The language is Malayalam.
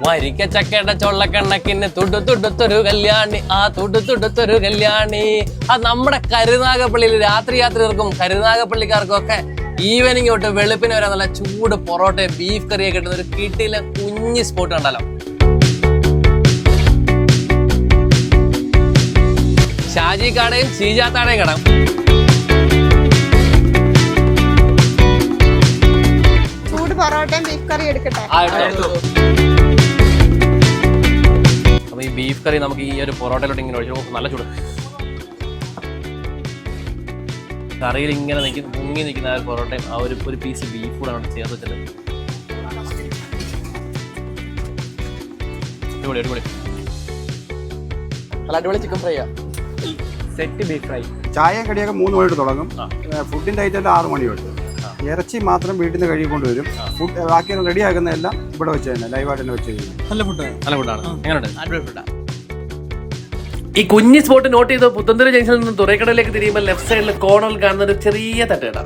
വരിക്ക ചക്കയുടെ ചൊള്ളക്കണ്ണക്കിന് തുടുത്തുടുത്തൊരു കല്യാണി, ആ തുടുത്തുടുത്തൊരു കല്യാണി. അത് നമ്മുടെ കരുനാഗപ്പള്ളിയിൽ രാത്രി യാത്രികർക്കും കരുനാഗപ്പള്ളിക്കാർക്കും ഒക്കെ ഈവനിങ് തൊട്ട് വെളുപ്പിന് വരെ നല്ല ചൂട് പൊറോട്ടയും ബീഫ് കറിയൊക്കെ കിട്ടുന്ന ഒരു കിട്ടിയിലെ കുഞ്ഞ് സ്പോട്ട് കണ്ടല്ലോ. ഷാജി കടയും ഷീജാത്താടയും കട. ചൂട് പൊറോട്ടയും ബീഫ് കറി എടുക്കട്ടെ. അപ്പൊ ഈ ബീഫ് കറി നമുക്ക് ഈ ഒരു പൊറോട്ടയിലോട്ട് ഇങ്ങനെ ഒഴിച്ചു. നല്ല ചൂട് കറിയിൽ ഇങ്ങനെ മുങ്ങി നിൽക്കുന്ന ആ ഒരു പൊറോട്ടയും ആ ഒരു പീസ് ബീഫ് കൂടെ അവിടെ ചേർത്ത് വെച്ചിട്ട് അടിപൊളി അടിപൊളി. നല്ല അടിപൊളി chicken fry set beef fry. ചായയും കടിയൊക്കെ 3 മണി തൊട്ട് തുടങ്ങും. ഫുഡിൻ്റെ ഐറ്റം 6 മണി തൊട്ട്. ഇറച്ചി മാത്രം വീട്ടിൽ നിന്ന് കഴുകി കൊണ്ടുവരും. ഫുഡ് ബാക്കി റെഡിയാക്കുന്നതെല്ലാം ഇവിടെ വെച്ച് തന്നെ ലൈവായിട്ട് തന്നെ വെച്ച് കഴിഞ്ഞു. നല്ല ഫുഡാണ്. എങ്ങനെയുണ്ട്? അടിപൊളി ഫുഡാണ്. ഈ കുഞ്ഞി സ്പോട്ട് നോട്ട് ചെയ്ത് പുത്തൻതുറ ജംഗ്ഷനിൽ നിന്ന് തുറക്കടയിലേക്ക് തിരിയുമ്പോൾ ലെഫ്റ്റ് സൈഡിൽ കോർണറിൽ കാണുന്ന ഒരു ചെറിയ തട്ടുകട.